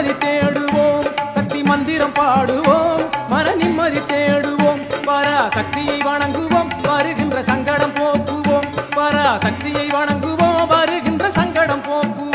நிம்மதி தேடுவோம் சக்தி மந்திரம் பாடுவோம் மன நிம்மதி தேடுவோம் பராசக்தியை வணங்குவோம் வருகின்ற சங்கடம் போக்குவோம் பராசக்தியை வணங்குவோம் வருகின்ற சங்கடம் போக்குவோம்.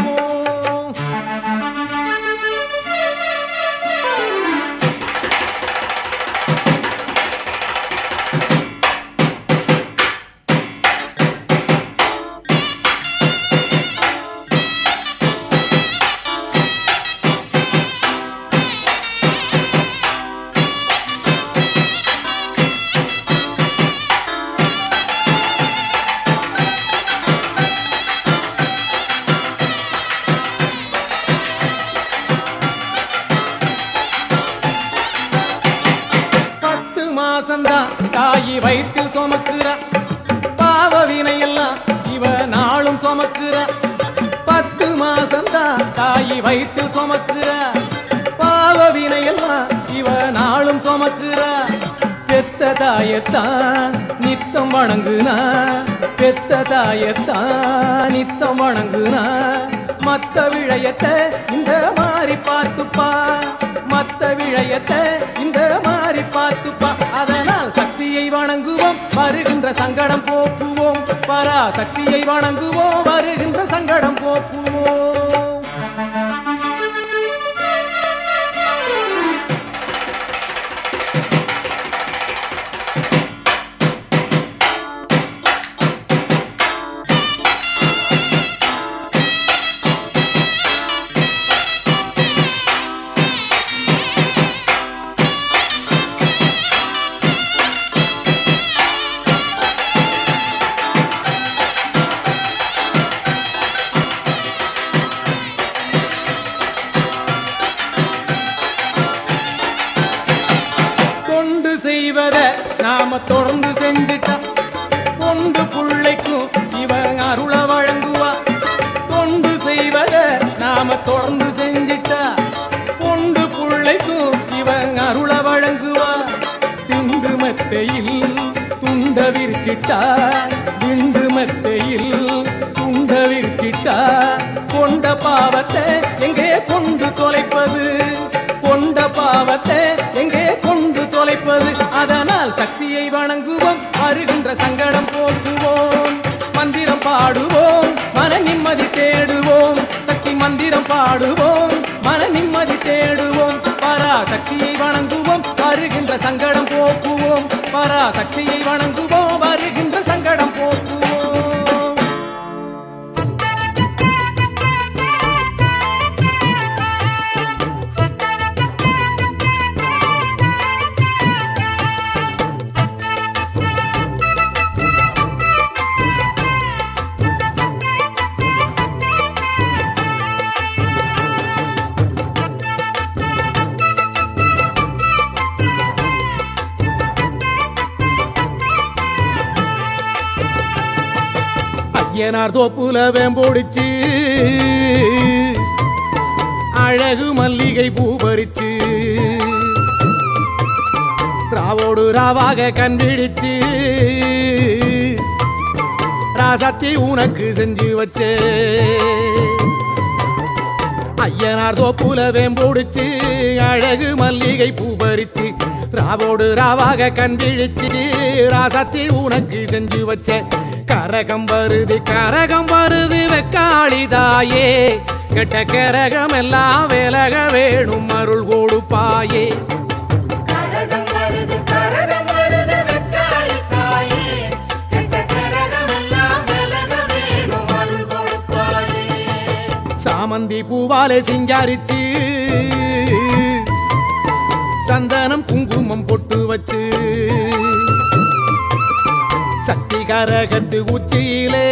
தாயி வயிற்றில் சுமக்குற பாவ வினையெல்லாம் இவ நாளும் சுமக்குற 10 மாசம்தான் தாயி வயிற்றில் சுமக்குற பாவ வினையெல்லாம் இவ நாளும் சுமக்குற பெத்த தாயத்தான் நித்தம் வணங்குனா பெத்த தாயத்தான் நித்தம் வணங்குனா மத்த விழயத்தை இந்த மாதிரி பார்த்துப்பா மத்த விழயத்தை இந்த மாதிரி பார்த்துப்பா. அதனால் சக்தியை வணங்குவோம் வருகின்ற சங்கடம் போக்குவோம் பராசக்தியை வணங்குவோம் வருகின்ற சங்கடம் போக்குவோம். நாம தொடர்ந்து செஞ்சிட்டா தொண்டு புள்ளைக்கும் இவன் அருள வழங்குவா தொண்டு செய்வத நாம தொடர்ந்து செஞ்சிட்டா தொண்டு புள்ளைக்கும் இவன் அருள வழங்குவா. திண்டு மெத்தையில் துண்ட விரிச்சிட்டா திண்டு மெத்தையில் துண்ட விரிச்சிட்டா கொண்ட பாவத்தை எங்கே கொண்டு தொலைப்பது கொண்ட பாவத்தை எங்கே கொண்டு தொலைப்பது. அதனால் சக்தியை வணங்குவோம் வருகின்ற சங்கடம் போக்குவோம் மந்திரம் பாடுவோம் மன நிம்மதி தேடுவோம் சக்தி மந்திரம் பாடுவோம் மன நிம்மதி தேடுவோம் பராசக்தியை வணங்குவோம் வருகின்ற சங்கடம் போக்குவோம் பராசக்தியை வணங்குவோம் வருகின்ற சங்கடம் போக்குவோம். ஐயனார் தோப்புல வேம்போடிச்சு அழகு மல்லிகை பூ பறிச்சு ராவோடு ராவாக கண்டிடிச்சு ராசாத்தி உனக்கு செஞ்சு வச்சே. ஐயனார் தோப்புல வேம்போடிச்சு அழகு மல்லிகை பூ பறிச்சு ராவோடு ராவாக கண்டிடிச்சு ராசாத்தி உனக்கு செஞ்சு வச்சே. கரகம் வருது வெக்காளிதாயே கெட்ட கரகம் எல்லாம் விலக வேணும் அருள் கொடுப்பாயே. கரகம் வருது வெக்காளிதாயே கெட்ட கரகம் எல்லாம் விலக வேணும் அருள் கொடுப்பாயே. சாமந்தி பூவாலே சிங்காரிச்சு சந்தனம் குங்குமம் பொட்டு வச்சு சக்தி கரகத்து உச்சியிலே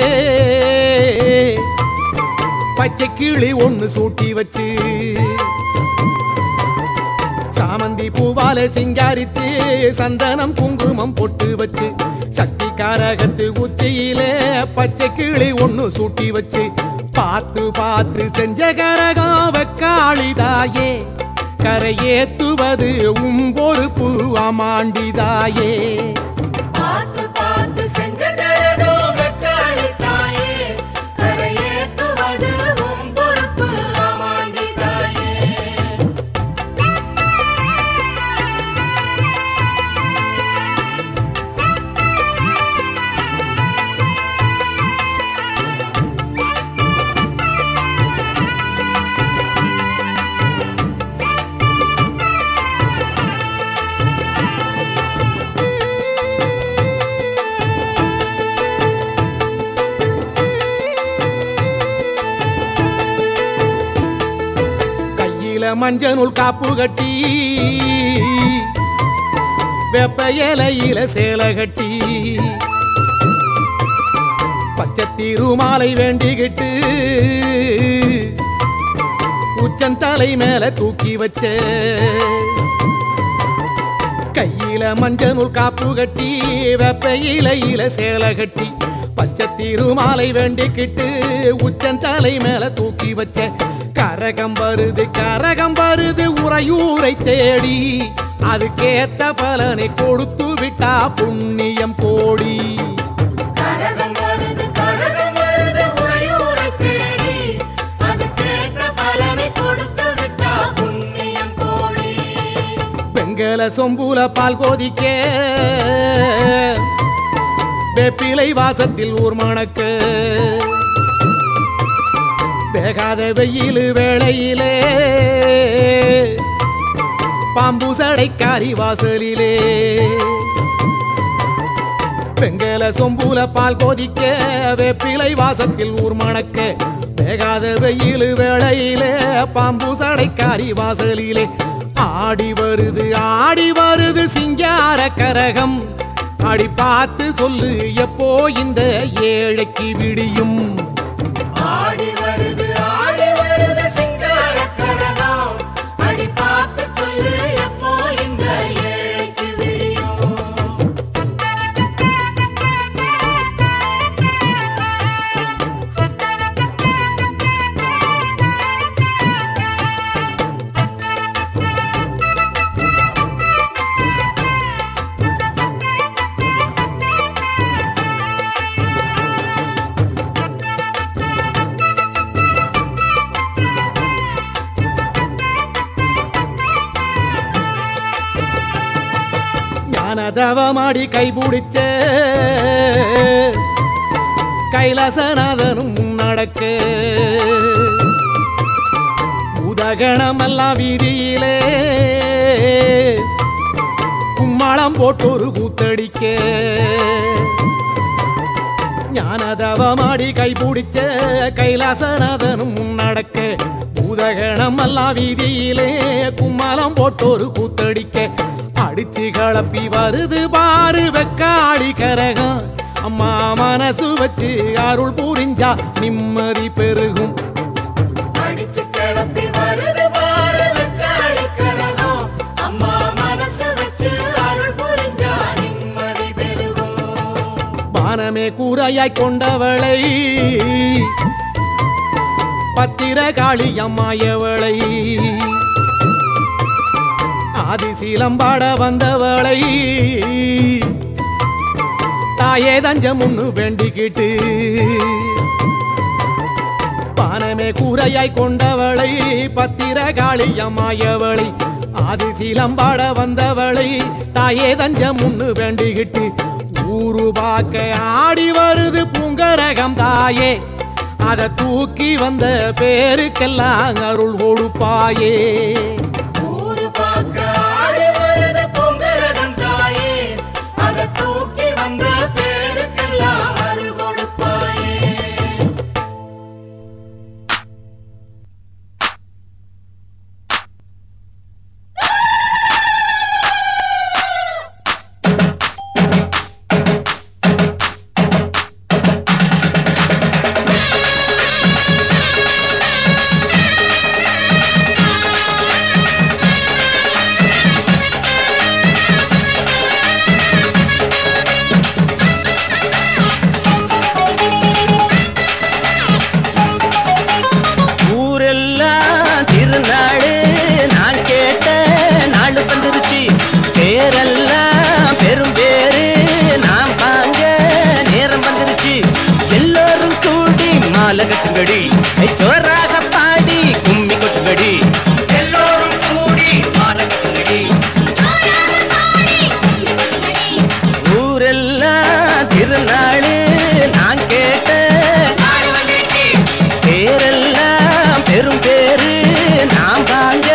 பச்சை கிளி ஒண்ணு சூட்டி வச்சு சாமந்தி பூவாலே சிங்காரித்து சந்தனம் குங்குமம் பொட்டு வச்சு சக்தி கரகத்து உச்சியிலே பச்சை கிளி ஒண்ணு சூட்டி வச்சு பார்த்து பார்த்து செஞ்ச கரகம் வெக்காளிதாயே கரையேத்துவது பொறுப்பு அமாண்டிதாயே. கையில மஞ்சள் நூல் காப்பு கட்டி வெப்ப இலையில சேலை கட்டி பச்சை திருமாலை வேண்டிக்கிட்டு உச்சந்தலை மேல தூக்கி வச்ச கையில மஞ்சள் நூல் காப்பு கட்டி வெப்ப இலையில சேலை கட்டி பச்சை திருமாலை வேண்டிக்கிட்டு உச்சந்தலை மேல தூக்கி வச்ச கரகம் வருது உறையூரை தேடி அதுக்கேத்த பலனை கொடுத்து விட்டா புண்ணியம் கோடி. கரகம் வருது உறையூரை தேடி அதுக்கேத்த பலனை கொடுத்து விட்டா புண்ணியம் கோடி. பெங்கல சொம்புல பால் கோதிக்க வேப்பிலை வாசத்தில் ஊர் மணக்க வேகாத வெயில் வேளையிலே பாம்பு சடைக்காரி வாசலிலே பெங்கல சொம்புல பால் கோதிக்க வேப்பிலை வாசத்தில் ஊர் மணக்க வேகாத வெயில் வேளையிலே பாம்பு சடைக்காரி வாசலிலே ஆடி வருது சிங்கார கரகம் அடி பார்த்து சொல்லு எப்போ இந்த ஏழைக்கு விடியும். ஆடி வருது சிங்கார கரகம் அடி பார்த்து சொல்லு எப்போ இந்த ஏழைக்கு விடியும். தவமாடி கைபிடிச்ச கைலாசநாதனும் முன்னடக்க உதகணமெல்லாம் வீதியிலே கும்மாளம் போட்டொரு கூத்தடிக்க ஞானதவமாடி கைபிடிச்ச கைலாசநாதனும் முன்னடக்க உதகணமெல்லாம் வீதியிலே கும்மாளம் போட்டொரு கூத்தடிக்க அடிச்சு கலப்பி வருது பாரு வெக்காளி கரகம் அம்மா மனசு வச்சு அருள் புரிஞ்சா நிம்மதி பெருகும். அடிச்சு கிளப்பி வருது பாரு வெக்காளி கரகம் அம்மா மனசு வச்சு அருள் புரிஞ்சா நிம்மதி பெருகும். வானமே கூரையாய் கொண்டவளை பத்திரகாளி அம்மாயவளை ஆதிசீலம்பாட வந்தவளை தாயே தஞ்சம் முன்னு வேண்டிக்கிட்டு பானமே கூரையாய் கொண்டவளை பத்திரகாளி அம்மாயவளை ஆதிசீலம்பாட வந்தவளை தாயே தஞ்சம் முன்னு வேண்டிக்கிட்டு ஊரு பார்க்க ஆடி வருது பூங்கரகம் தாயே அதை தூக்கி வந்த பேருக்கெல்லாம் அருள் கொடுப்பாயே. தூக்கி வந்த பேருக்கெல்லாம் அருள் கொடுப்பாயே. ஜோராக பாடி கும்மி கொட்டுங்கடி எல்லோரும் கூடி மாலகட்டுங்கடி ஊரெல்லாம் திருநாளு நான் கேட்ட பேரெல்லாம் பெரும் பேரு நாம் வாங்க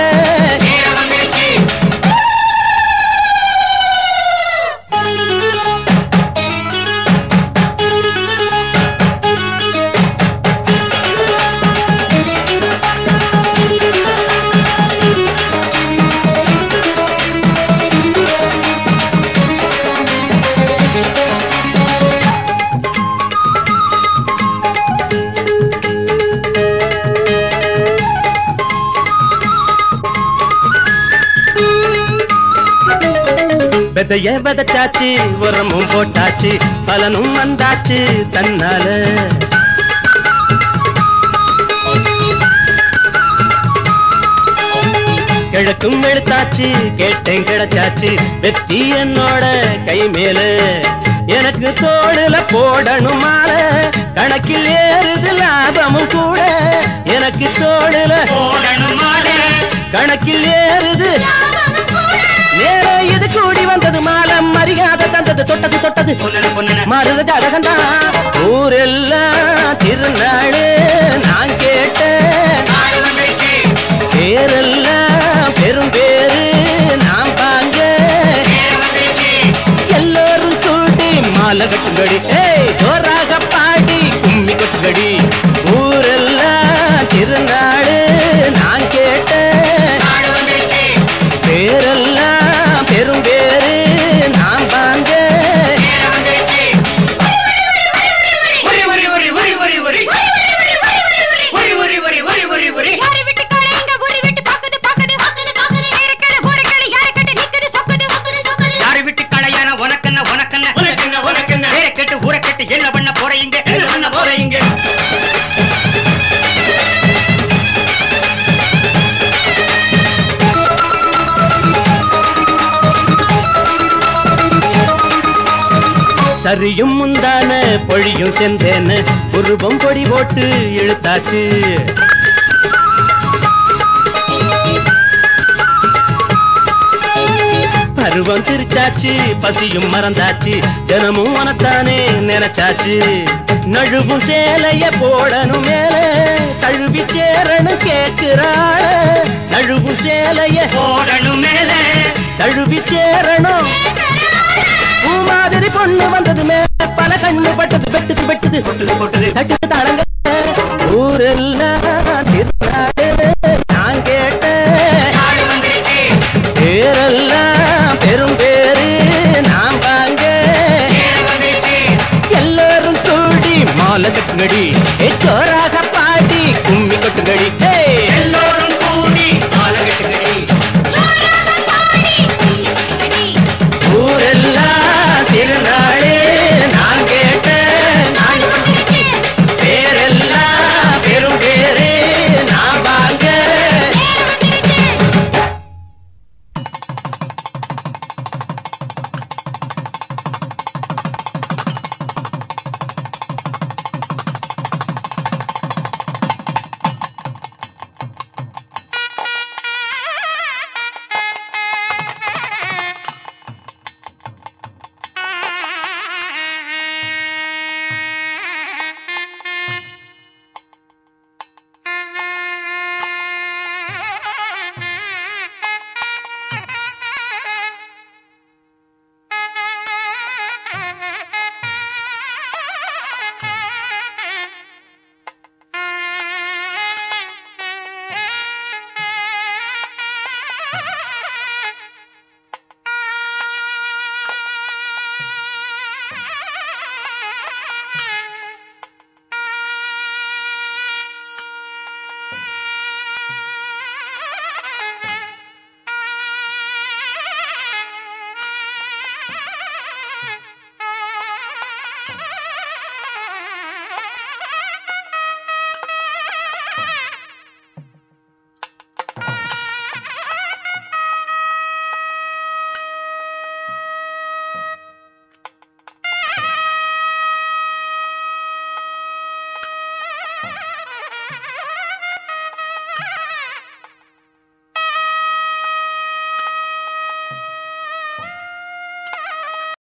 விதைய விதைச்சாச்சு உரமும் போட்டாச்சு பலனும் வந்தாச்சு தன்னால கிழக்கும் எடுத்தாச்சு கேட்டேன் கிடைச்சாச்சு வெற்றி என்னோட கை மேல எனக்கு தோடுல போடணும் மால கணக்கில் ஏறுது லாபமும் கூட எனக்கு தோடுல போடணும் மாலை கணக்கில் ஏறுது நேரம் இது கூடி வந்தது மாலம் மரியாதை தந்தது தொட்டது தொட்டது மருது ஜாதகந்தான் ஊரெல்லாம் திருநாளு நான் கேட்டேன் பேரெல்லாம் பெரும் பேரு நாம் பாங்க எல்லோரும் கூட்டி மாலை கட்டுங்கடி ஜோராக பாடி கும்மி கொட்டுங்கடி ஊரெல்லாம் திருநாளு நான் கேட்டேன் பேரெல்லாம் பெரும் பேரு நாம் பாங்க என்ன பண்ண போறீங்க என்ன பண்ண போறீங்க சரியும் முந்தான பொழியும் சென்றேன்னு உருவம் பொடி போட்டு இழுத்தாச்சு பருவம் சிரிச்சாச்சு பசியும் மறந்தாச்சு தினமும் உனத்தானே நினைச்சாச்சு நழுவும் சேலைய போடணும் மேல தழுவி சேரணும் கேட்கிறாள நழுவும் சேலைய போடணும் மேல தழுவி சேரணும் மாதிரி பொண்ணு வந்தது மேல பல கண்ணு பட்டது வெட்டுது வெட்டுது கொட்டுது தட்டு தாளங்க ஊரெல்லாம்